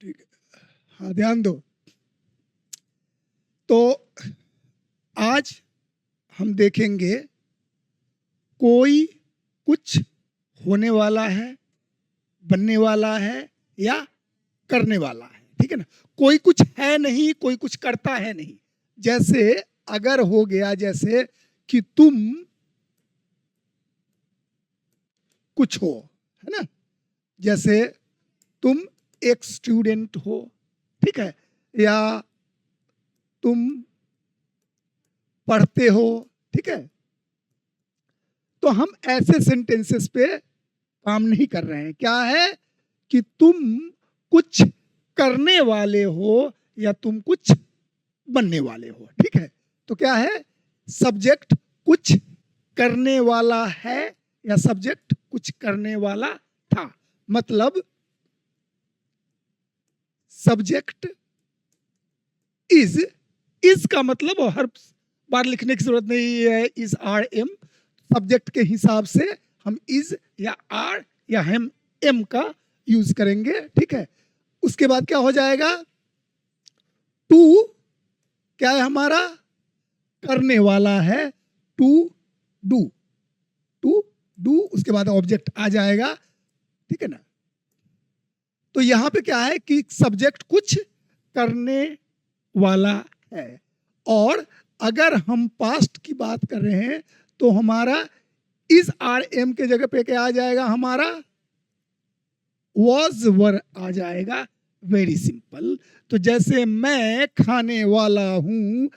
ठीक है, हाँ ध्यान दो। तो आज हम देखेंगे कोई कुछ होने वाला है, बनने वाला है या करने वाला है। ठीक है ना, कोई कुछ है नहीं, कोई कुछ करता है नहीं। जैसे अगर हो गया जैसे कि तुम कुछ हो, है ना, जैसे तुम एक स्टूडेंट हो, ठीक है, या तुम पढ़ते हो, ठीक है। तो हम ऐसे सेंटेंसेस पे काम नहीं कर रहे हैं। क्या है कि तुम कुछ करने वाले हो या तुम कुछ बनने वाले हो। ठीक है, तो क्या है, सब्जेक्ट कुछ करने वाला है या सब्जेक्ट कुछ करने वाला था। मतलब सब्जेक्ट इज का मतलब हर बार लिखने की जरूरत नहीं है, इज आर एम। सब्जेक्ट के हिसाब से हम इज या आर या हम एम का यूज करेंगे। ठीक है, उसके बाद क्या हो जाएगा, टू क्या है हमारा, करने वाला है, टू डू, टू डू, उसके बाद ऑब्जेक्ट आ जाएगा। ठीक है ना, तो यहां पे क्या है कि सब्जेक्ट कुछ करने वाला है। और अगर हम पास्ट की बात कर रहे हैं तो हमारा इज आर एम के जगह पे क्या आ जाएगा, हमारा वॉज वर आ जाएगा। Very simple. तो जैसे मैं खाने वाला हूं,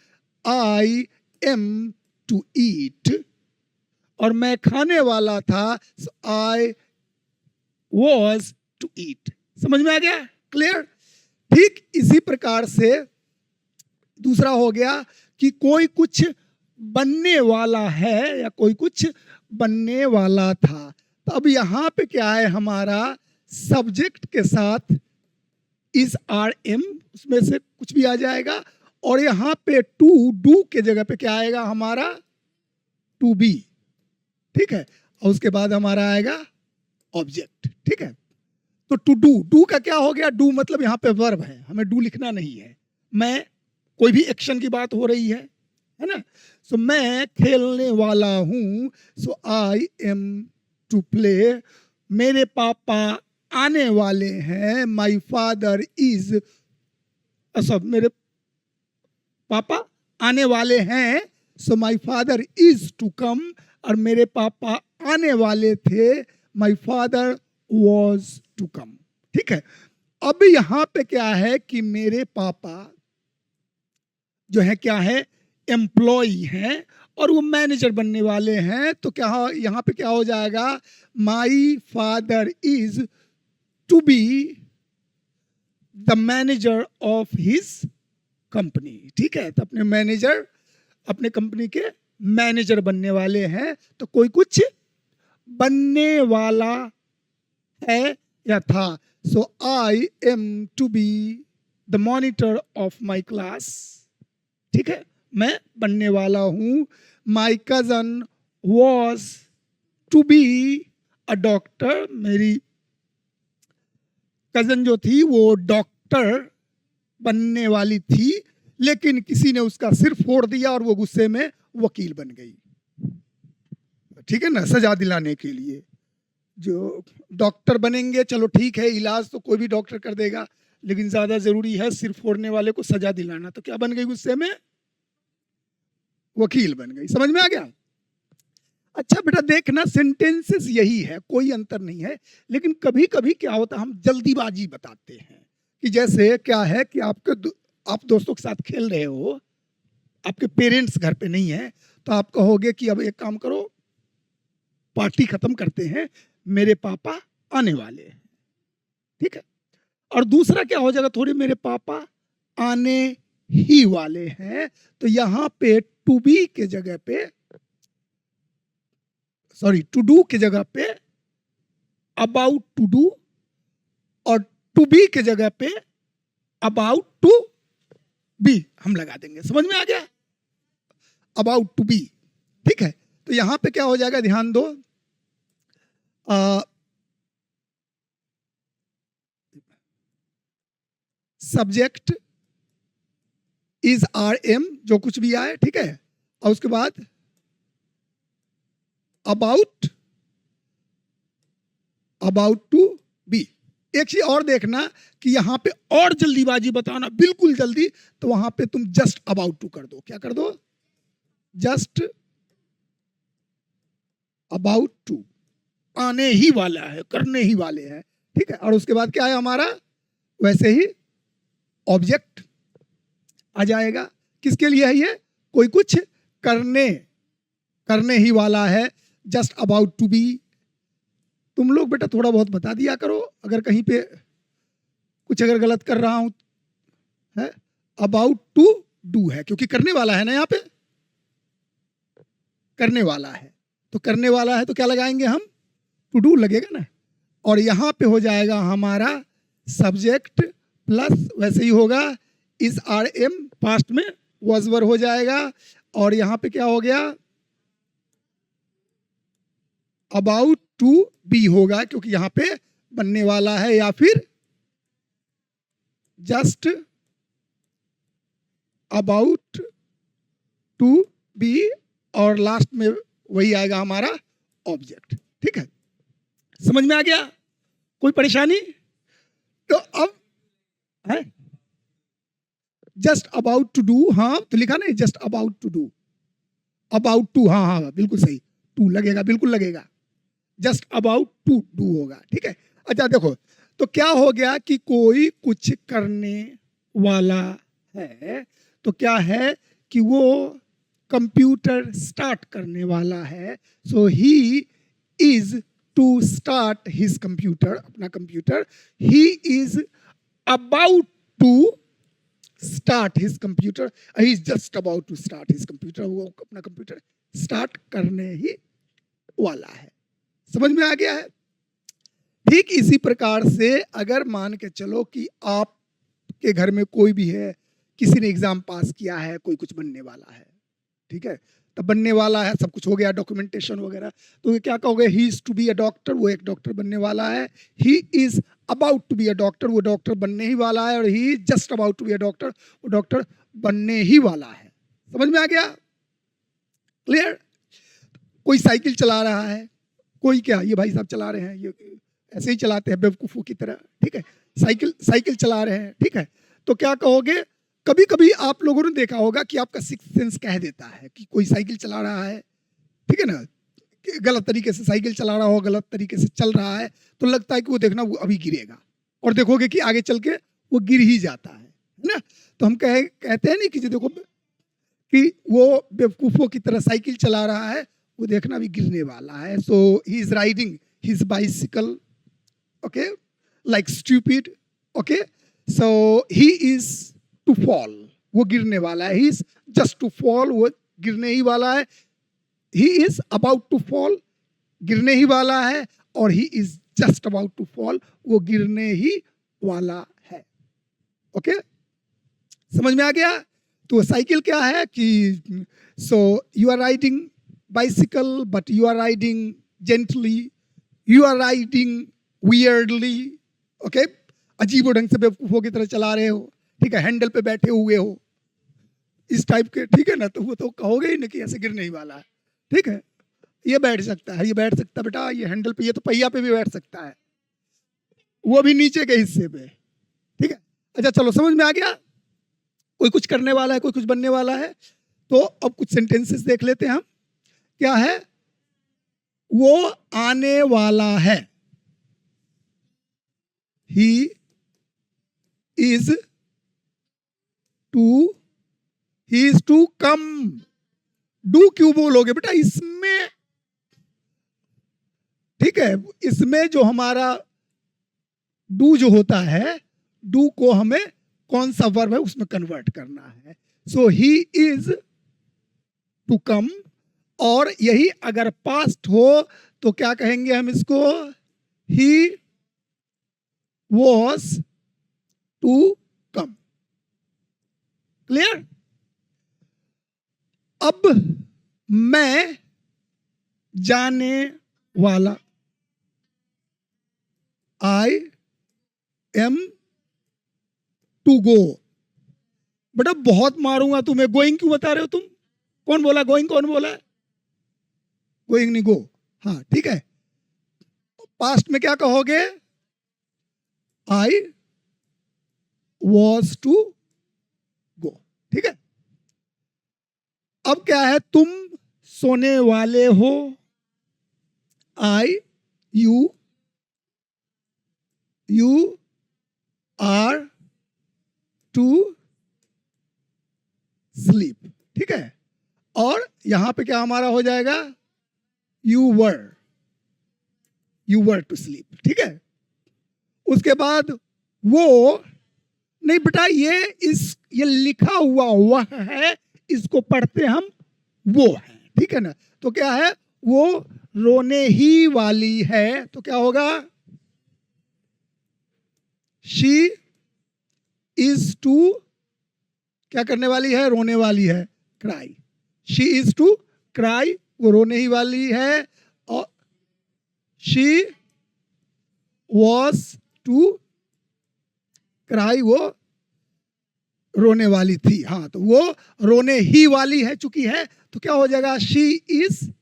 आई एम टू ईट, और मैं खाने वाला था, आई वॉज टू ईट। समझ में आ गया, क्लियर। ठीक इसी प्रकार से दूसरा हो गया कि कोई कुछ बनने वाला है या कोई कुछ बनने वाला था। तो अब यहां पे क्या है, हमारा सब्जेक्ट के साथ इज आर एम, उसमें से कुछ भी आ जाएगा, और यहां पे टू डू के जगह पे क्या आएगा, हमारा टू बी। ठीक है, और उसके बाद हमारा आएगा ऑब्जेक्ट। ठीक है, तो टू डू, डू का क्या हो गया, डू मतलब यहां पे वर्ब है, हमें डू लिखना नहीं है। मैं कोई भी एक्शन की बात हो रही है ना। सो मैं खेलने वाला हूं, सो आई एम टू प्ले। मेरे पापा आने वाले हैं, माई फादर इज, सब मेरे पापा आने वाले हैं, so my father is to come. और मेरे पापा आने वाले थे, my father was to come. ठीक है, अब यहां पे क्या है कि मेरे पापा जो है क्या है, एम्प्लॉय हैं और वो मैनेजर बनने वाले हैं। तो क्या यहां पे क्या हो जाएगा, my father is to be the manager of his company. ठीक है, तो अपने मैनेजर, अपने कंपनी के मैनेजर बनने वाले हैं। तो कोई कुछ बनने वाला है या था। So I am to be the monitor of my class. ठीक है, मैं बनने वाला हूं। My cousin was to be a doctor. मेरी कजन जो थी वो डॉक्टर बनने वाली थी, लेकिन किसी ने उसका सिर फोड़ दिया और वो गुस्से में वकील बन गई। ठीक है ना, सजा दिलाने के लिए। जो डॉक्टर बनेंगे चलो ठीक है, इलाज तो कोई भी डॉक्टर कर देगा, लेकिन ज्यादा जरूरी है सिर फोड़ने वाले को सजा दिलाना। तो क्या बन गई गुस्से में, वकील बन गई। समझ में आ गया। अच्छा बेटा देखना, सेंटेंसेस यही है, कोई अंतर नहीं है। लेकिन कभी कभी क्या होता है, हम जल्दीबाजी बताते हैं। कि जैसे क्या है कि आप दोस्तों के साथ खेल रहे हो, आपके पेरेंट्स घर पे नहीं है, तो आप कहोगे कि अब एक काम करो, पार्टी खत्म करते हैं, मेरे पापा आने वाले हैं। ठीक है, और दूसरा क्या हो जाएगा, थोड़ी मेरे पापा आने ही वाले हैं। तो यहां पे टू बी के जगह पे, सॉरी टू डू के जगह पे अबाउट टू डू, और टू बी के जगह पे अबाउट टू बी हम लगा देंगे। समझ में आ गया, अबाउट टू बी। ठीक है, तो यहां पे क्या हो जाएगा, ध्यान दो, सब्जेक्ट इज आर एम, जो कुछ भी आए, ठीक है, और उसके बाद अबाउट टू बी। एक चीज और देखना कि यहां पे और जल्दीबाजी बताना, बिल्कुल जल्दी, तो वहां पे तुम जस्ट अबाउट टू कर दो। क्या कर दो? जस्ट अबाउट टू, आने ही वाला है, करने ही वाले हैं, ठीक है। और उसके बाद क्या है हमारा, वैसे ही ऑब्जेक्ट आ जाएगा। किसके लिए है ये? कोई कुछ करने ही वाला है, जस्ट अबाउट टू बी। तुम लोग बेटा थोड़ा बहुत बता दिया करो अगर कहीं पे कुछ अगर गलत कर रहा हूं, है अबाउट टू डू है, क्योंकि करने वाला है ना, यहां पे करने वाला है, तो करने वाला है तो क्या लगाएंगे हम? टू डू लगेगा ना। और यहां पे हो जाएगा हमारा सब्जेक्ट प्लस वैसे ही होगा इज आर एम, पास्ट में वॉज वर हो जाएगा। और यहां पे क्या हो गया? अबाउट टू बी होगा, क्योंकि यहां पे बनने वाला है, या फिर जस्ट अबाउट टू बी, और लास्ट में वही आएगा हमारा ऑब्जेक्ट, ठीक है। समझ में आ गया? कोई परेशानी? तो अब है जस्ट अबाउट टू डू, हाँ तो लिखा नहीं just about to do, about to, हाँ हाँ बिल्कुल सही, टू लगेगा, बिल्कुल लगेगा, जस्ट अबाउट टू डू होगा, ठीक है। अच्छा देखो, तो क्या हो गया कि कोई कुछ करने वाला है, तो क्या है कि वो कंप्यूटर स्टार्ट करने वाला है, so he is to start his computer, अपना computer, he is about to start his computer, he is just about to start his computer, वो अपना कंप्यूटर स्टार्ट करने ही वाला है। समझ में आ गया है? ठीक इसी प्रकार से अगर मान के चलो कि आपके घर में कोई भी है, किसी ने एग्जाम पास किया है, कोई कुछ बनने वाला है, ठीक है, तब बनने वाला है, सब कुछ हो गया, डॉक्यूमेंटेशन वगैरह, तो क्या कहोगे? He is to be a doctor, वो एक डॉक्टर बनने वाला है। He is about to be a doctor, वो डॉक्टर बनने ही वाला है। और he is just about to be a doctor, वो डॉक्टर बनने ही वाला है। समझ में आ गया? क्लियर? कोई साइकिल चला रहा है, कोई क्या, ये भाई साहब चला रहे हैं, ये ऐसे ही चलाते हैं बेवकूफों की तरह, ठीक है, साइकिल चला रहे हैं, ठीक है, तो क्या कहोगे? कभी कभी आप लोगों ने देखा होगा कि आपका सिक्स सेंस कह देता है कि कोई साइकिल चला रहा है, ठीक है ना, गलत तरीके से साइकिल चला रहा हो, गलत तरीके से चल रहा है, तो लगता है कि वो देखना वो अभी गिरेगा, और देखोगे कि आगे चल के वो गिर ही जाता है ना। तो हम कहते हैं नहीं कि देखो कि वो बेवकूफों की तरह साइकिल चला रहा है, वो देखना भी गिरने वाला है। So he is riding his bicycle, okay, like stupid, okay, so he is to fall, वो गिरने वाला है, he is just to fall, वो गिरने ही वाला है। He is about to fall, गिरने ही वाला है। और he is just about to fall, वो गिरने ही वाला है, ओके, समझ में आ गया? तो साइकिल क्या है कि so you are riding bicycle but you are riding gently, you are riding weirdly, okay, अजीबो ढंग से बेवकूफों की तरह चला रहे हो, ठीक है, हैंडल पे बैठे हुए हो, इस टाइप के, ठीक है ना, तो वो तो कहोगे ही ना कि ऐसे गिरने ही वाला है, ठीक है, ये बैठ सकता है, ये बैठ सकता है बेटा, ये हैंडल पे, ये तो पहिया पे भी बैठ सकता है, वो भी नीचे के हिस्से पे, ठीक है। अच्छा चलो, समझ में आ गया? कोई कुछ करने वाला है, कोई कुछ बनने वाला है। तो अब कुछ सेंटेंसेस देख लेते हैं हम। क्या है? वो आने वाला है, he is to come. Do क्यों बोलोगे बेटा इसमें? ठीक है, इसमें जो हमारा डू जो होता है, डू को हमें कौन सा वर्ब है उसमें कन्वर्ट करना है। So he is to come, और यही अगर पास्ट हो तो क्या कहेंगे हम इसको? He was to come. Clear? अब मैं जाने वाला, आई एम टू गो। बेटा बहुत मारूंगा तुम्हें, गोइंग क्यों बता रहे हो तुम? कौन बोला गोइंग, कौन बोला? गोइंग नहीं, गो। हाँ ठीक है। पास्ट में क्या कहोगे? I was to go. ठीक है। अब क्या है? तुम सोने वाले हो, I you are to sleep. ठीक है। और यहां पे क्या हमारा हो जाएगा? You were to sleep. ठीक है। उसके बाद वो नहीं बेटा, ये लिखा हुआ वह है, इसको पढ़ते हम वो है। ठीक है ना? तो क्या है? वो रोने ही वाली है, तो क्या होगा? शी इज टू, क्या करने वाली है? रोने वाली है, cry. She is to cry, वो रोने ही वाली है। और शी वॉज टू क्राई, वो रोने वाली थी। हाँ, तो वो रोने ही वाली है चुकी है, तो क्या हो जाएगा? She is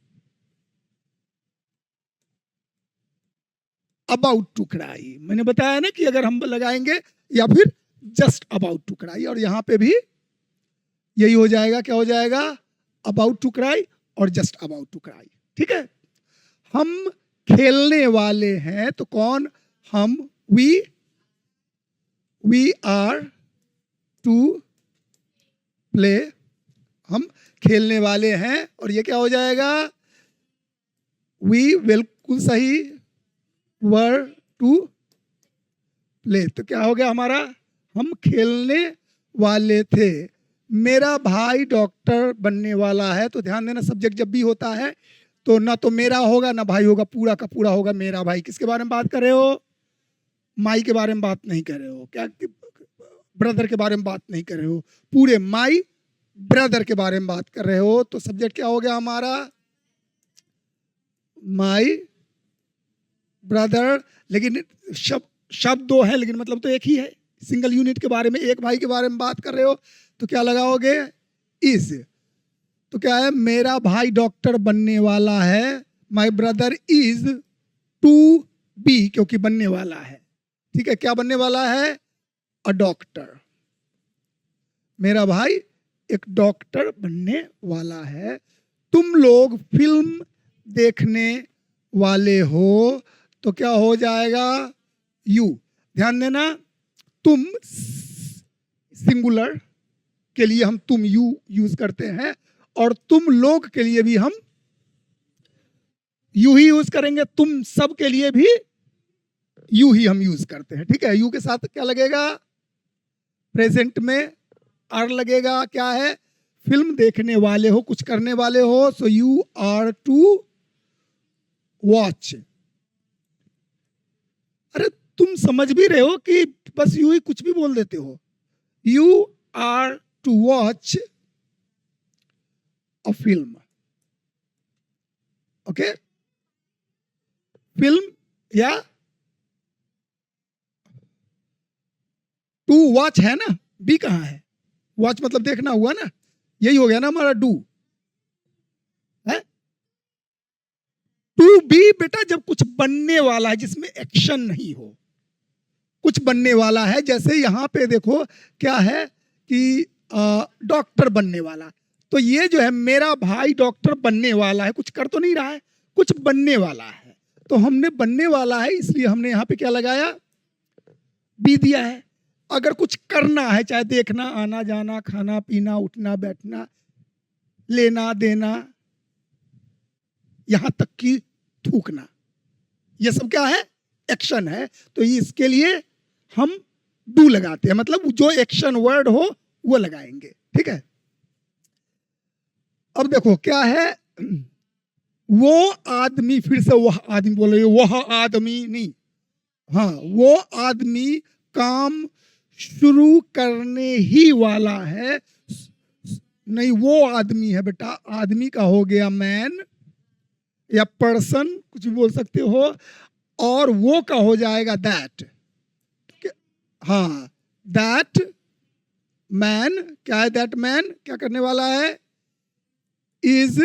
about to cry. मैंने बताया ना कि अगर हम लगाएंगे या फिर जस्ट अबाउट टू क्राई, और यहां पे भी यही हो जाएगा। क्या हो जाएगा? अबाउट टू क्राई और जस्ट अबाउट टू क्राई। ठीक है। हम खेलने वाले हैं, तो कौन? हम, वी आर टू प्ले, हम खेलने वाले हैं। और ये क्या हो जाएगा? वी, बिल्कुल सही, वर टू प्ले। तो क्या हो गया हमारा? हम खेलने वाले थे। मेरा भाई डॉक्टर बनने वाला है, तो ध्यान देना सब्जेक्ट जब भी होता है तो ना तो मेरा होगा ना भाई होगा, पूरा का पूरा होगा मेरा भाई। किसके बारे में बात कर रहे हो? माई के बारे में बात नहीं कर रहे हो, क्या ब्रदर के बारे में बात नहीं कर रहे हो, पूरे माई ब्रदर के बारे में बात कर रहे हो। तो सब्जेक्ट क्या हो गया हमारा? My brother. लेकिन शब्द दो है, लेकिन मतलब तो एक ही है। सिंगल यूनिट के बारे में, एक भाई के बारे में बात कर रहे हो, तो क्या लगाओगे? इज। तो क्या है? मेरा भाई डॉक्टर बनने वाला है, my brother is to be, क्योंकि बनने वाला है। ठीक है। क्या बनने वाला है? A doctor. मेरा भाई एक डॉक्टर बनने वाला है। तुम लोग फिल्म देखने वाले हो, तो क्या हो जाएगा? यू। ध्यान देना, तुम सिंगुलर के लिए हम तुम यू यूज करते हैं, और तुम लोग के लिए भी हम यू ही यूज करेंगे। तुम सब के लिए भी यू ही हम यूज करते हैं। ठीक है। यू के साथ क्या लगेगा? प्रेजेंट में आर लगेगा। क्या है? फिल्म देखने वाले हो, कुछ करने वाले हो, so you are to watch. अरे तुम समझ भी रहे हो कि बस यू ही कुछ भी बोल देते हो। You are to watch a film. Okay. Film या टू वॉच है ना, बी कहां है? वॉच मतलब देखना हुआ ना, यही हो गया ना हमारा डू है। टू बी बेटा जब कुछ बनने वाला है, जिसमें एक्शन नहीं हो, कुछ बनने वाला है। जैसे यहां पे देखो क्या है कि डॉक्टर बनने वाला, तो ये जो है मेरा भाई डॉक्टर बनने वाला है, कुछ कर तो नहीं रहा है, कुछ बनने वाला है। तो हमने बनने वाला है, इसलिए हमने यहां पे क्या लगाया? बी दिया है। अगर कुछ करना है, चाहे देखना, आना जाना, खाना पीना, उठना बैठना, लेना देना, यहां तक कि थूकना, ये सब क्या है? एक्शन है। तो इसके लिए हम डू लगाते हैं, मतलब जो एक्शन वर्ड हो वो लगाएंगे। ठीक है। अब देखो क्या है? वो आदमी, फिर से वह आदमी बोल रही है, वह आदमी नहीं, हाँ वो आदमी काम शुरू करने ही वाला है। नहीं, वो आदमी है बेटा, आदमी का हो गया मैन या पर्सन, कुछ भी बोल सकते हो, और वो का हो जाएगा दैट। हाँ, दैट मैन, क्या है दैट मैन, क्या करने वाला है, इज,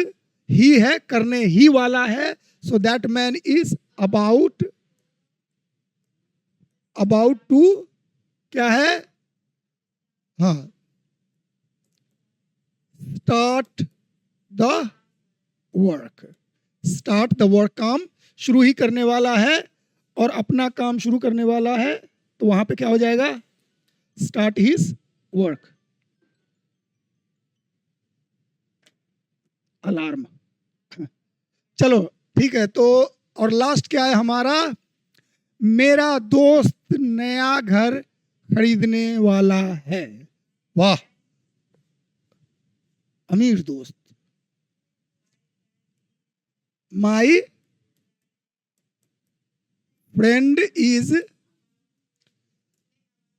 ही है, करने ही वाला है, so that man is about to, क्या है, हाँ, start the work, start the work, काम शुरू ही करने वाला है और अपना काम शुरू करने वाला है, तो वहां पे क्या हो जाएगा, स्टार्ट हिज वर्क। अलार्म, चलो ठीक है। तो और लास्ट क्या है हमारा, मेरा दोस्त नया घर खरीदने वाला है। वाह, अमीर दोस्त। माई फ्रेंड इज,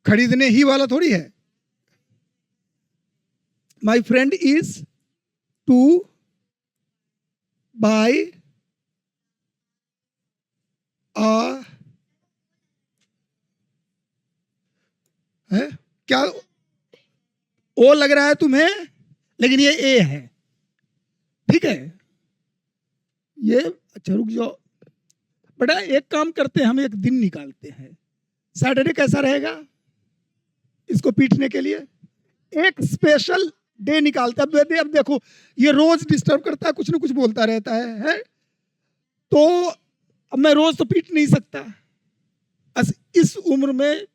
खरीदने ही वाला थोड़ी है, my friend is to buy a, है क्या, ओ लग रहा है तुम्हें, लेकिन ये ए है, ठीक है ये। अच्छा रुक जाओ बेटा, एक काम करते हैं, हम एक दिन निकालते हैं, सैटरडे कैसा रहेगा इसको पीटने के लिए, एक स्पेशल डे निकालते हैं। अब देखो ये रोज डिस्टर्ब करता है, कुछ ना कुछ बोलता रहता है? तो अब मैं रोज तो पीट नहीं सकता, इस उम्र में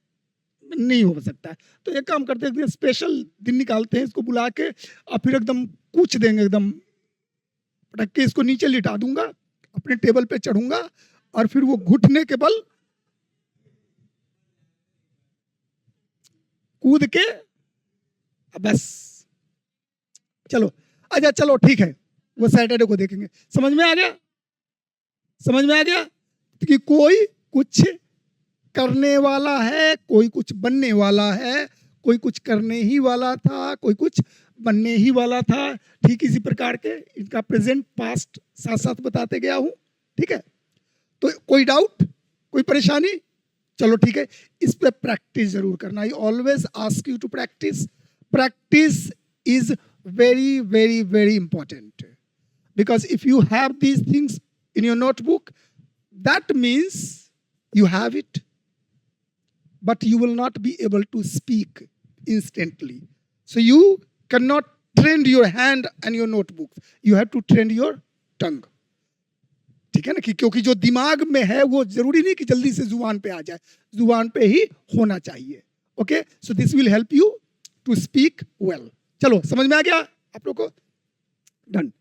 नहीं हो सकता, तो एक काम करते हैं, स्पेशल दिन निकालते हैं, इसको बुला के और फिर एकदम कूच देंगे, एकदम पटक के इसको नीचे लिटा दूंगा, अपने टेबल पे चढ़ूंगा और फिर वो घुटने के बल कूद के बस। चलो अच्छा, चलो ठीक है, वो सैटरडे को देखेंगे। समझ में आ गया, समझ में आ गया कि कोई कुछ करने वाला है, कोई कुछ बनने वाला है, कोई कुछ करने ही वाला था, कोई कुछ बनने ही वाला था। ठीक इसी प्रकार के इनका प्रेजेंट पास्ट साथ साथ बताते गया हूं, ठीक है। तो कोई डाउट, कोई परेशानी, चलो ठीक है, इस पे प्रैक्टिस जरूर करना। I always ask you to practice, practice is very very very important, because if you have these things in your notebook, that means you have it, but you will not be able to speak instantly. So you cannot train your hand and your notebook, you have to train your tongue, ठीक है ना, कि क्योंकि जो दिमाग में है वो जरूरी नहीं कि जल्दी से जुबान पे आ जाए, जुबान पे ही होना चाहिए। Okay, so this will help you to speak well. चलो समझ में आ गया आप लोग को, डन।